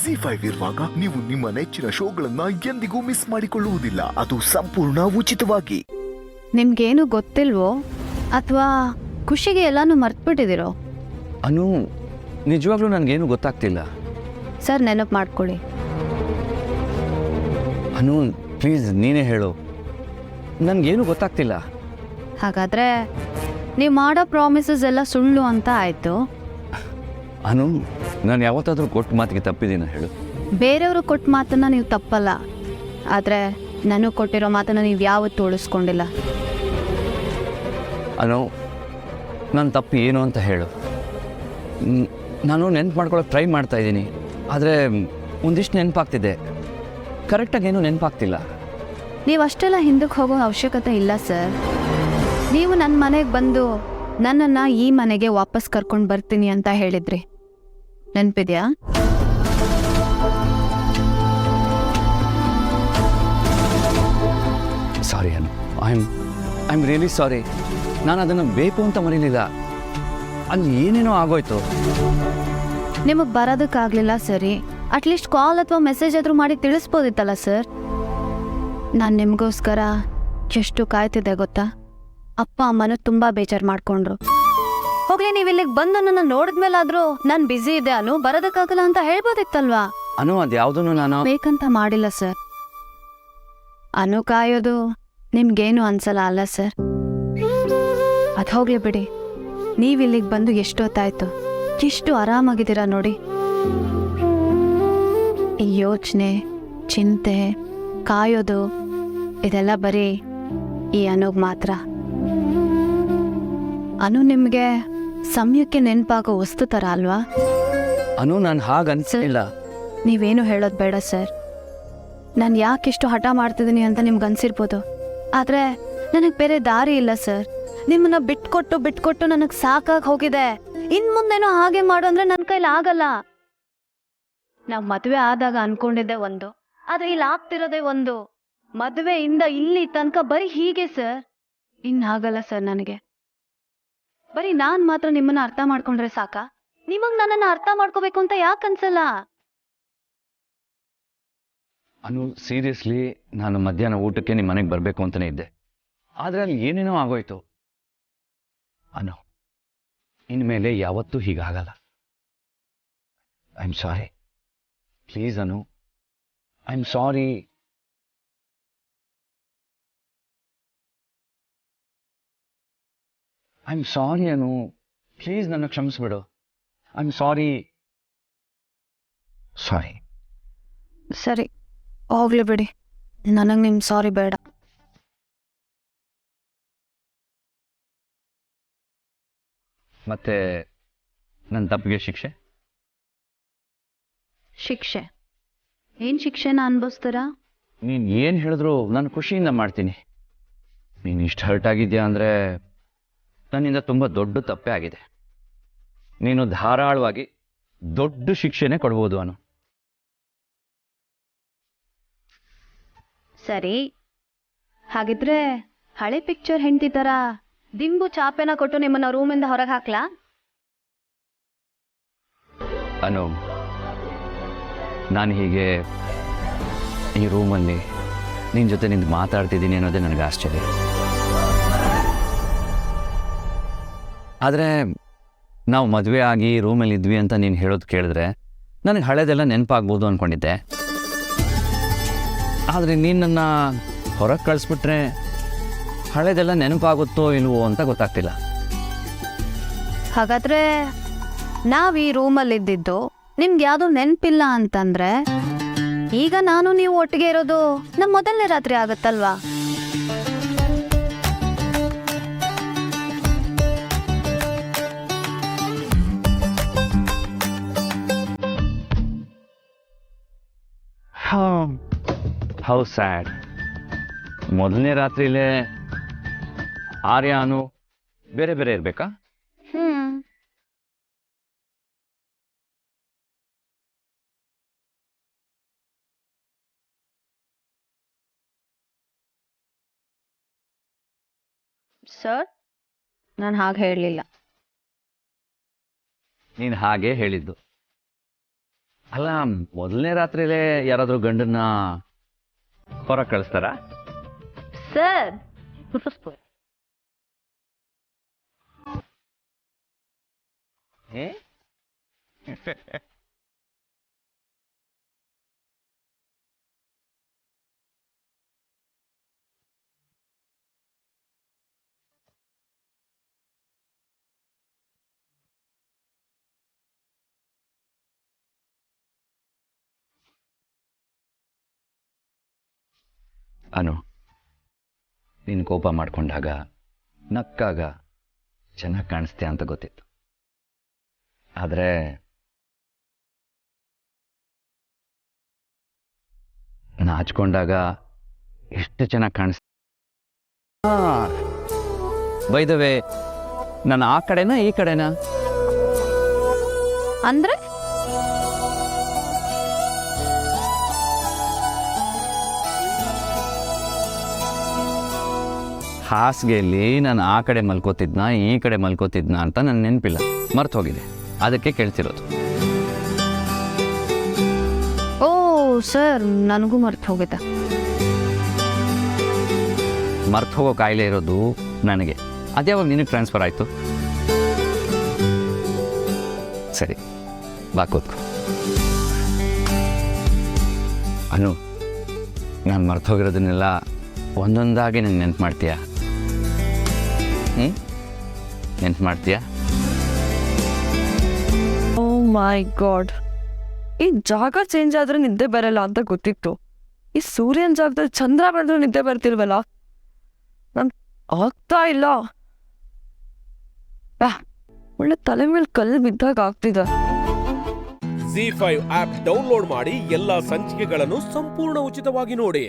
ಜಿ5 ಇರುವಾಗ ನೀವು ನಿಮ್ಮ ನೆಚ್ಚಿನ ಶೋಗಳನ್ನ ಎಂದಿಗೂ ಮಿಸ್ ಮಾಡಿಕೊಳ್ಳುವುದಿಲ್ಲ. ಅದು ಸಂಪೂರ್ಣ ಉಚಿತವಾಗಿ. ನಿಮ್ಗೇನು ಗೊತ್ತಿಲ್ವೋ ಅಥವಾ ಖುಷಿಗೆ ಎಲ್ಲಾನು ಮರ್ತ್ಬಿಟ್ಟಿದಿರೋ? ಅನು, ನಿಜವಾಗ್ಲೂ ನನಗೇನು ಗೊತ್ತಾಗ್ತಿಲ್ಲ. ಸರ್, ನೆನಪು ಮಾಡ್ಕೊಳ್ಳಿ. ಅನು, ಪ್ಲೀಸ್ ನೀನೇ ಹೇಳು. ನನಗೇನು ಗೊತ್ತಾಗ್ತಿಲ್ಲ. ಹಾಗಾದ್ರೆ ನೀವು ಮಾಡೋ ಪ್ರಾಮಿಸಸ್ ಎಲ್ಲ ಸುಳ್ಳು ಅಂತ ಆಯಿತು. ಅನು, ನಾನು ಯಾವತ್ತಾದರೂ ಕೊಟ್ಟು ಮಾತಿಗೆ ತಪ್ಪಿದ್ದೀನ ಹೇಳು? ಬೇರೆಯವರು ಕೊಟ್ಟ ಮಾತನ್ನು ನೀವು ತಪ್ಪಲ್ಲ, ಆದರೆ ನನಗೆ ಕೊಟ್ಟಿರೋ ಮಾತನ್ನು ನೀವು ಯಾವತ್ತೂ ಉಳಿಸ್ಕೊಂಡಿಲ್ಲ. ಅನು, ನನ್ನ ತಪ್ಪು ಏನು ಅಂತ ಹೇಳು. ನಾನು ನೆನ್ಪು ಮಾಡ್ಕೊಳ್ಳೋಕೆ ಟ್ರೈ ಮಾಡ್ತಾಯಿದ್ದೀನಿ, ಆದರೆ ಒಂದಿಷ್ಟು ನೆನಪಾಗ್ತಿದೆ. ಕರೆಕ್ಟಾಗೇನು ನೆನಪಾಗ್ತಿಲ್ಲ. ನೀವು ಅಷ್ಟೆಲ್ಲ ಹಿಂದಕ್ಕೆ ಹೋಗೋ ಅವಶ್ಯಕತೆ ಇಲ್ಲ ಸರ್. ನೀವು ನನ್ನ ಮನೆಗೆ ಬಂದು ನನ್ನನ್ನು ಈ ಮನೆಗೆ ವಾಪಸ್ ಕರ್ಕೊಂಡು ಬರ್ತೀನಿ ಅಂತ ಹೇಳಿದ್ರಿ, ನೆನಪಿದೆಯಾ? ಸಾರಿ ಅನು, ಐ ಆಮ್ ರಿಯಲಿ ಸಾರಿ. ನಾನು ಅದನ್ನು ಬೇಕು ಅಂತ ಮರೀಲಿಲ್ಲ. ಅಲ್ಲಿ ಏನೇನೋ ಆಗೋಯ್ತು. ನಿಮಗೆ ಬರೋದಕ್ಕಾಗಲಿಲ್ಲ ಸರಿ, ಅಟ್ಲೀಸ್ಟ್ ಕಾಲ್ ಅಥವಾ ಮೆಸೇಜ್ ಆದರೂ ಮಾಡಿ ತಿಳಿಸ್ಬೋದಿತ್ತಲ್ಲ ಸರ್. ನಾನು ನಿಮಗೋಸ್ಕರ ಎಷ್ಟು ಕಾಯ್ತಿದ್ದೆ ಗೊತ್ತಾ? ಅಪ್ಪ ಅಮ್ಮನೂ ತುಂಬ ಬೇಜಾರು ಮಾಡಿಕೊಂಡ್ರು. ಹೋಗ್ಲಿ, ನೀವು ಇಲ್ಲಿಗೆ ಬಂದು ನನ್ನ ನೋಡಿದ್ಮೇಲಾದರೂ ನಾನು ಬ್ಯುಸಿ ಇದೆ ಅನು, ಬರೋದಕ್ಕಾಗಲ್ಲ ಅಂತ ಹೇಳ್ಬೋದಿತ್ತಲ್ವಾ? ಅನು, ಅದು ಯಾವುದನ್ನು ನಾನು ಬೇಕಂತ ಮಾಡಿಲ್ಲ ಸರ್. ಅನು ಕಾಯೋದು ನಿಮ್ಗೇನು ಅನ್ಸಲ್ಲ ಅಲ್ಲ ಸರ್? ಅದು ಹೋಗ್ಲಿ ಬಿಡಿ. ನೀವು ಇಲ್ಲಿಗೆ ಬಂದು ಎಷ್ಟೊತ್ತಾಯ್ತು, ಎಷ್ಟು ಆರಾಮಾಗಿದ್ದೀರಾ ನೋಡಿ. ಈ ಯೋಚನೆ, ಚಿಂತೆ, ಕಾಯೋದು ಇದೆಲ್ಲ ಬರೀ ಈ ಅನುಗ್ ಮಾತ್ರ. ಅನು ನಿಮಗೆ ಸಮಯಕ್ಕೆ ನೆನಪಾಗೋ ವಸ್ತು ಥರ ಅಲ್ವಾ? ಅನು, ನಾನು ಹಾಗೆ ಅನ್ಸಿಲ್ಲ. ನೀವೇನು ಹೇಳೋದು ಬೇಡ ಸರ್. ನಾನು ಯಾಕೆಷ್ಟು ಹಠ ಮಾಡ್ತಿದ್ದೀನಿ ಅಂತ ನಿಮ್ಗೆ ಅನ್ಸಿರ್ಬೋದು, ಆದರೆ ನನಗೆ ಬೇರೆ ದಾರಿ ಇಲ್ಲ ಸರ್. ನಿಮ್ಮನ್ನ ಬಿಟ್ಕೊಟ್ಟು ನನಗೆ ಸಾಕಾಗಿ ಹೋಗಿದೆ. ಇನ್ನು ಮುಂದೇನೋ ಹಾಗೆ ಮಾಡು ಅಂದರೆ ನನ್ನ ಕೈಲಿ ಆಗಲ್ಲ. ನಾವು ಮದುವೆ ಆದಾಗ ಅನ್ಕೊಂಡಿದ್ದೆ ಒಂದು, ಆದರೆ ಇಲ್ಲಿ ಆಗ್ತಿರೋದೇ ಒಂದು. ಮದುವೆಯಿಂದ ಇಲ್ಲಿ ತನಕ ಬರೀ ಹೀಗೆ ಸರ್. ಇನ್ನಾಗಲ್ಲ ಸರ್ ನನಗೆ. ಬರೀ ನಾನು ಮಾತ್ರ ನಿಮ್ಮನ್ನ ಅರ್ಥ ಮಾಡ್ಕೊಂಡ್ರೆ ಸಾಕ? ನಿಮಗೆ ನನ್ನನ್ನು ಅರ್ಥ ಮಾಡ್ಕೋಬೇಕು ಅಂತ ಯಾಕೆ ಅನ್ಸಲ್ಲ? ಅನು, ಸೀರಿಯಸ್ಲಿ ನಾನು ಮಧ್ಯಾಹ್ನ ಊಟಕ್ಕೆ ನಿಮ್ಮ ಮನೆಗೆ ಬರಬೇಕು ಅಂತಲೇ ಇದ್ದೆ, ಆದರೆ ಅಲ್ಲಿ ಏನೇನೋ ಆಗೋಯ್ತು. ಅನು, ಇನ್ಮೇಲೆ ಯಾವತ್ತೂ ಹೀಗಾಗಲ್ಲ. I am sorry. Please Anu, I am sorry. I am sorry Anu, please ನನ್ನ ಕ್ಷಮಿಸ್ಬಿಡು. I am sorry. ಸಾರಿ. ಸರಿ, ಹೋಗ್ಲಿ ಬಿಡಿ. ನನಗೆ ನಿಮ್ಮ ಸಾರಿ ಬೇಡ. ಮತ್ತೆ ನನ್ನ ತಪ್ಪಿಗೆ ಶಿಕ್ಷೆ? ಶಿಕ್ಷೆ? ಏನು ಶಿಕ್ಷೆನ ಅನ್ಭವಿಸ್ತೀರಾ? ನೀನು ಏನು ಹೇಳಿದ್ರು ನಾನು ಖುಷಿಯಿಂದ ಮಾಡ್ತೀನಿ. ನೀನು ಇಷ್ಟು ಹರ್ಟ್ ಆಗಿದ್ಯಾ ಅಂದರೆ ನನ್ನಿಂದ ತುಂಬ ದೊಡ್ಡ ತಪ್ಪೇ ಆಗಿದೆ. ನೀನು ಧಾರಾಳವಾಗಿ ದೊಡ್ಡ ಶಿಕ್ಷೆನೇ ಕೊಡ್ಬೋದು ಅನು. ಸರಿ, ಹಾಗಿದ್ರೆ ಹಳೆ ಪಿಕ್ಚರ್ ಹೆಂಡತಿ ಥರ ದಿಂಬು ಚಾಪೆನ ಕೊಟ್ಟು ನಿಮ್ಮನ್ನ ರೂಮಿಂದ ಹೊರಗೆ ಹಾಕ್ಲಾ? ಅನು, ನಾನು ಹೀಗೆ ಈ ರೂಮಲ್ಲಿ ನಿನ್ನ ಜೊತೆ ನಿಂತು ಮಾತಾಡ್ತಿದ್ದೀನಿ ಅನ್ನೋದೇ ನನಗೆ ಆಶ್ಚರ್ಯ. ಆದರೆ ನಾವು ಮದುವೆ ಆಗಿ ರೂಮಲ್ಲಿ ಇದ್ವಿ ಅಂತ ನೀನು ಹೇಳೋದು ಕೇಳಿದ್ರೆ ನನಗೆ ಹಳೆದೆಲ್ಲ ನೆನಪಾಗ್ಬೋದು ಅಂದ್ಕೊಂಡಿದ್ದೆ. ಆದರೆ ನೀನು ನನ್ನ ಹೊರಗೆ ಕಳಿಸ್ಬಿಟ್ರೆ ಹಳೆದೆಲ್ಲ ನೆನಪಾಗುತ್ತೋ ಇಲ್ವೋ ಅಂತ ಗೊತ್ತಾಗ್ತಿಲ್ಲ. ಹಾಗಾದ್ರೆ ನಾವು ಈ ರೂಮಲ್ಲಿದ್ದಿದ್ದು ನಿಮ್ಗೆ ಯಾವುದೂ ನೆನಪಿಲ್ಲ ಅಂತಂದ್ರೆ ಈಗ ನಾನು ನೀವು ಒಟ್ಟಿಗೆ ಇರೋದು ನಮ್ಮ ಮೊದಲನೇ ರಾತ್ರಿ ಆಗತ್ತಲ್ವಾ? How sad. ಮೊದಲನೇ ರಾತ್ರಿಲೇ ಆರ್ಯ ಅನು ಬೇರೆ ಬೇರೆ ಇರಬೇಕಾ? ಸರ್, ನಾನು ಹಾಗೆ ಹೇಳಲಿಲ್ಲ. ನೀನು ಹಾಗೆ ಹೇಳಿದ್ದು. ಅಲ್ಲ, ಮೊದಲನೇ ರಾತ್ರಿಲೇ ಯಾರಾದರೂ ಗಂಡನ್ನ ಹೊರಗೆ ಕಳಿಸ್ತಾರಾ? ಸರ್ ಏ ಅನು, ನೀನು ಕೋಪ ಮಾಡ್ಕೊಂಡಾಗ ನಕ್ಕಾಗ ಚೆನ್ನಾಗಿ ಕಾಣಿಸ್ತೀಯ ಅಂತ ಗೊತ್ತಿತ್ತು. ಆದರೆ ನಾಚ್ಕೊಂಡಾಗ ಎಷ್ಟು ಚೆನ್ನಾಗಿ ಕಾಣಿಸ್ತ. ಬೈದವೆ, ನಾನು ಆ ಕಡೆನಾ ಈ ಕಡೆನಾ? ಅಂದ್ರೆ ಹಾಸಿಗೆಯಲ್ಲಿ ನಾನು ಆ ಕಡೆ ಮಲ್ಕೋತಿದ್ನ ಈ ಕಡೆ ಮಲ್ಕೋತಿದ್ನ ಅಂತ ನನ್ನ ನೆನಪಿಲ್ಲ, ಮರ್ತು ಹೋಗಿದೆ. ಅದಕ್ಕೆ ಕೇಳ್ತಿರೋದು. ಓ ಸರ್, ನನಗೂ ಮರ್ತು ಹೋಗಿದೆ. ಮರ್ತು ಹೋಗೋ ಕಾಯಿಲೆ ಇರೋದು ನನಗೆ. ಅದ್ಯಾವಾಗ ನಿನಗೆ ಟ್ರಾನ್ಸ್ಫರ್ ಆಯಿತು? ಸರಿ, ಬಾ ಕೂತ್ಕೋ. ಅನು, ನಾನು ಮರ್ತು ಹೋಗಿರೋದನ್ನೆಲ್ಲ ಒಂದೊಂದಾಗಿ ನಂಗೆ ನೆನ್ಪು ಮಾಡ್ತೀಯಾ? ನೆನ್ಪು ಮಾಡ್ತೀಯಾ? ಓ ಮೈ ಗಾಡ್, ಈ ಜಾಗ ಚೇಂಜ್ ಆದ್ರೆ ನಿದ್ದೆ ಬರಲ್ಲ ಅಂತ ಗೊತ್ತಿತ್ತು. ಈ ಸೂರ್ಯನ ಜಾಗದಲ್ಲಿ ಚಂದ್ರ ಬೆಳೆದ್ರು ನಿದ್ದೆ ಬರ್ತಿಲ್ವಲ್ಲ, ನನ್ ಆಗ್ತಾ ಇಲ್ಲ. ಒಳ್ಳೆ ತಲೆ ಮೇಲೆ ಕಲ್ಲು ಬಿದ್ದಾಗ ಆಗ್ತಿದೆ. ZEE5 ಆಪ್ ಡೌನ್ಲೋಡ್ ಮಾಡಿ ಎಲ್ಲಾ ಸಂಚಿಕೆಗಳನ್ನು ಸಂಪೂರ್ಣ ಉಚಿತವಾಗಿ ನೋಡಿ.